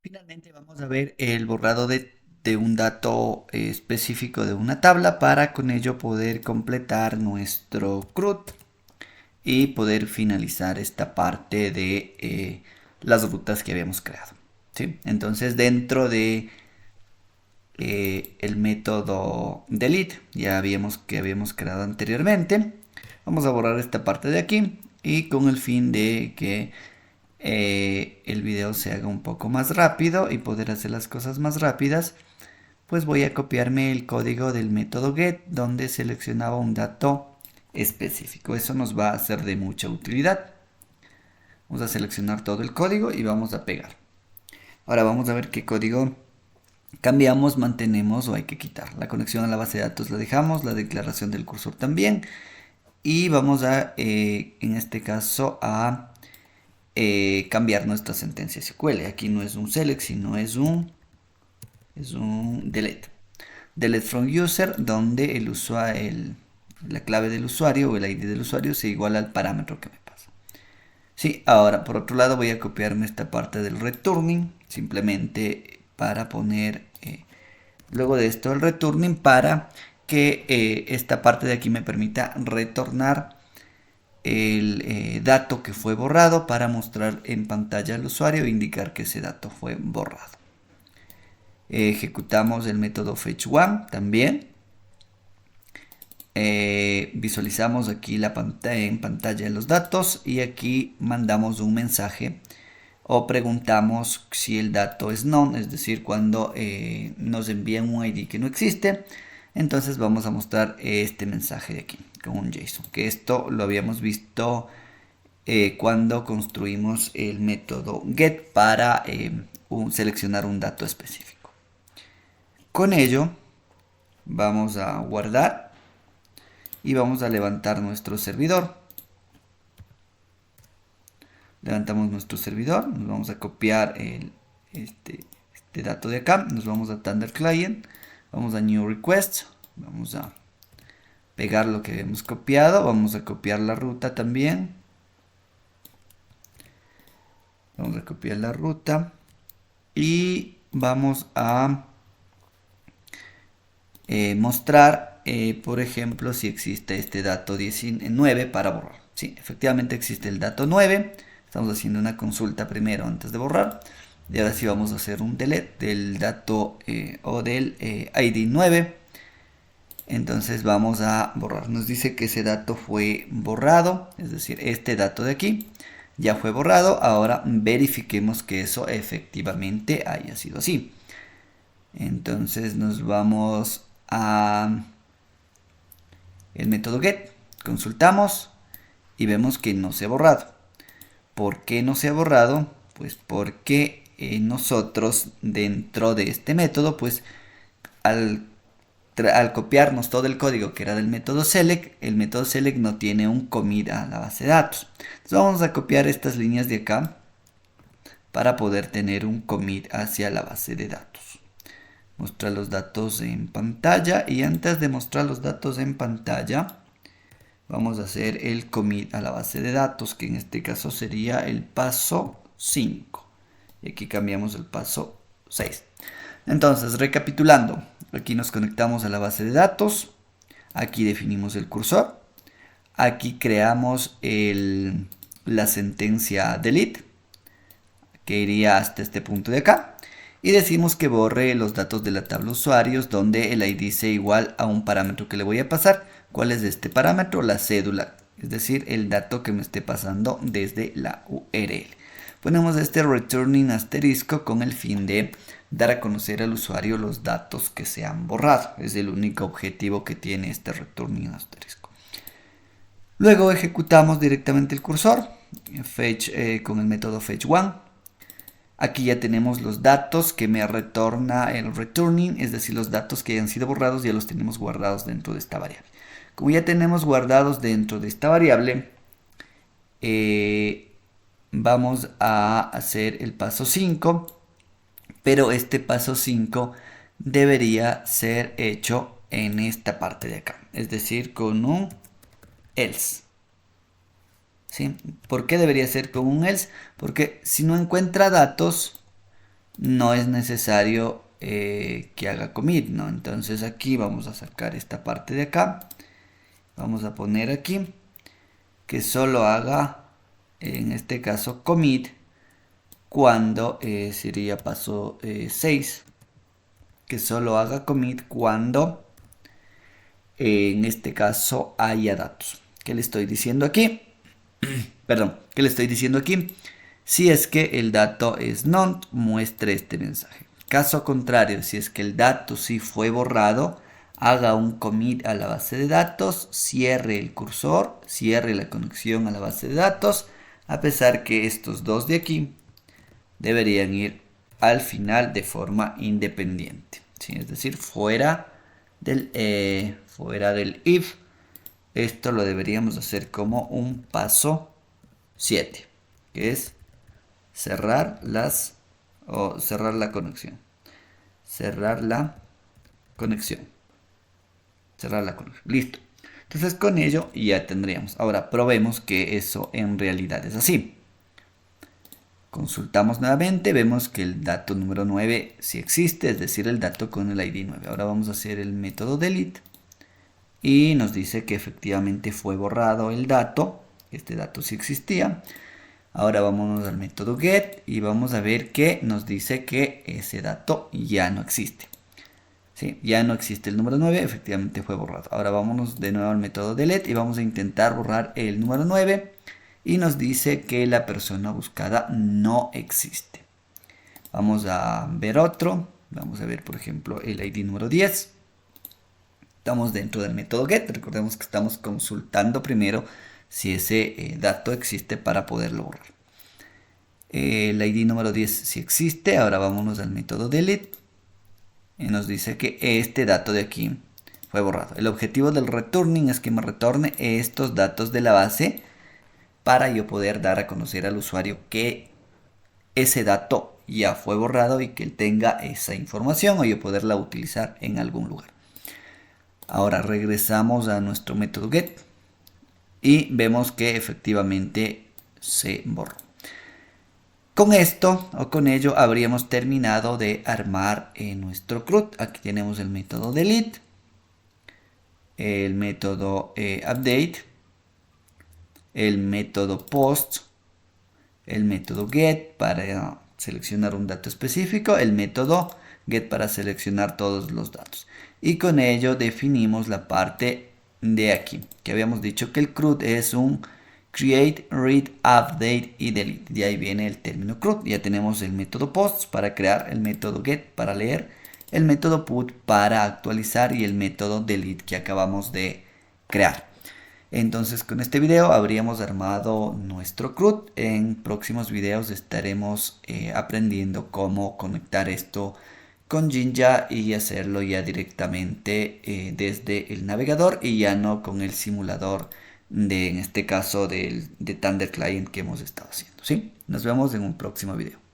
Finalmente vamos a ver el borrado de un dato específico de una tabla para con ello poder completar nuestro CRUD y poder finalizar esta parte de las rutas que habíamos creado. ¿Sí? Entonces dentro de el método delete que habíamos creado anteriormente, vamos a borrar esta parte de aquí y con el fin de que el video se haga un poco más rápido y poder hacer las cosas más rápidas, pues voy a copiarme el código del método get donde seleccionaba un dato específico. Eso nos va a ser de mucha utilidad. Vamos a seleccionar todo el código y vamos a pegar. Ahora vamos a ver qué código cambiamos, mantenemos o hay que quitar. La conexión a la base de datos la dejamos, la declaración del cursor también. Y vamos a, en este caso, a cambiar nuestra sentencia SQL. Aquí no es un select, sino es un delete. Delete from user, donde la clave del usuario o el ID del usuario se iguala al parámetro que me pasa. Sí, ahora por otro lado voy a copiarme esta parte del returning, simplemente para poner, luego de esto el returning para que esta parte de aquí me permita retornar el dato que fue borrado para mostrar en pantalla al usuario e indicar que ese dato fue borrado. Ejecutamos el método fetch1 también. Visualizamos aquí en pantalla los datos y aquí mandamos un mensaje o preguntamos si el dato es none, es decir, cuando nos envían un ID que no existe. Entonces vamos a mostrar este mensaje de aquí con un JSON, que esto lo habíamos visto cuando construimos el método get para seleccionar un dato específico. Con ello vamos a guardar y vamos a levantar nuestro servidor. Levantamos nuestro servidor, nos vamos a copiar este dato de acá, nos vamos a Thunder Client, vamos a New Request, vamos a pegar lo que habíamos copiado, vamos a copiar la ruta también, vamos a copiar la ruta y vamos a mostrar, por ejemplo, si existe este dato 19 para borrar. Sí, efectivamente existe el dato 9. Estamos haciendo una consulta primero antes de borrar. Y ahora sí vamos a hacer un delete del dato o del ID 9. Entonces vamos a borrar. Nos dice que ese dato fue borrado. Es decir, este dato de aquí ya fue borrado. Ahora verifiquemos que eso efectivamente haya sido así. Entonces nos vamos a el método get, consultamos y vemos que no se ha borrado. ¿Por qué no se ha borrado? Pues porque nosotros dentro de este método, pues al copiarnos todo el código que era del método select, el método select no tiene un commit a la base de datos. Entonces vamos a copiar estas líneas de acá para poder tener un commit hacia la base de datos. Mostrar los datos en pantalla y antes de mostrar los datos en pantalla vamos a hacer el commit a la base de datos, que en este caso sería el paso 5 y aquí cambiamos el paso 6. Entonces, recapitulando, aquí nos conectamos a la base de datos, aquí definimos el cursor, aquí creamos la sentencia delete que iría hasta este punto de acá y decimos que borre los datos de la tabla usuarios donde el ID sea igual a un parámetro que le voy a pasar. ¿Cuál es este parámetro? La cédula, es decir, el dato que me esté pasando desde la URL. Ponemos este returning asterisco con el fin de dar a conocer al usuario los datos que se han borrado. Es el único objetivo que tiene este returning asterisco. Luego ejecutamos directamente el cursor fetch, con el método fetch1. Aquí ya tenemos los datos que me retorna el returning, es decir, los datos que hayan sido borrados ya los tenemos guardados dentro de esta variable. Como ya tenemos guardados dentro de esta variable, vamos a hacer el paso 5, pero este paso 5 debería ser hecho en esta parte de acá, es decir, con un else. ¿Sí? ¿Por qué debería ser con un else? Porque si no encuentra datos, no es necesario que haga commit, ¿no? Entonces aquí vamos a sacar esta parte de acá. Vamos a poner aquí que solo haga, en este caso, commit cuando sería paso 6. Que solo haga commit cuando en este caso haya datos. ¿Qué le estoy diciendo aquí? Perdón, ¿qué le estoy diciendo aquí? Si es que el dato es none, muestre este mensaje. Caso contrario, si es que el dato sí fue borrado, haga un commit a la base de datos, cierre el cursor, cierre la conexión a la base de datos, a pesar que estos dos de aquí deberían ir al final de forma independiente, ¿sí? Es decir, fuera del if. Esto lo deberíamos hacer como un paso 7, que es cerrar cerrar la conexión. Cerrar la conexión. Cerrar la conexión. Listo. Entonces con ello ya tendríamos. Ahora probemos que eso en realidad es así. Consultamos nuevamente, vemos que el dato número 9 sí existe, es decir, el dato con el ID 9. Ahora vamos a hacer el método delete y nos dice que efectivamente fue borrado el dato. Este dato sí existía. Ahora vámonos al método get y vamos a ver que nos dice que ese dato ya no existe. Sí, ya no existe el número 9, efectivamente fue borrado. Ahora vámonos de nuevo al método delete y vamos a intentar borrar el número 9 y nos dice que la persona buscada no existe. Vamos a ver otro. Vamos a ver, por ejemplo, el ID número 10. Estamos dentro del método get. Recordemos que estamos consultando primero si ese dato existe para poderlo borrar. El ID número 10 sí existe. Ahora vámonos al método delete. Y nos dice que este dato de aquí fue borrado. El objetivo del returning es que me retorne estos datos de la base para yo poder dar a conocer al usuario que ese dato ya fue borrado y que él tenga esa información o yo poderla utilizar en algún lugar. Ahora regresamos a nuestro método get y vemos que efectivamente se borró. Con esto o con ello habríamos terminado de armar nuestro CRUD. Aquí tenemos el método delete, el método update, el método post, el método get para seleccionar un dato específico, el método get para seleccionar todos los datos. Y con ello definimos la parte de aquí, que habíamos dicho que el CRUD es un create, read, update y delete. De ahí viene el término CRUD. Ya tenemos el método post para crear, el método get para leer, el método put para actualizar y el método delete que acabamos de crear. Entonces con este video habríamos armado nuestro CRUD. En próximos videos estaremos aprendiendo cómo conectar esto con Jinja y hacerlo ya directamente desde el navegador y ya no con el simulador en este caso de Thunder Client que hemos estado haciendo, ¿sí? Nos vemos en un próximo video.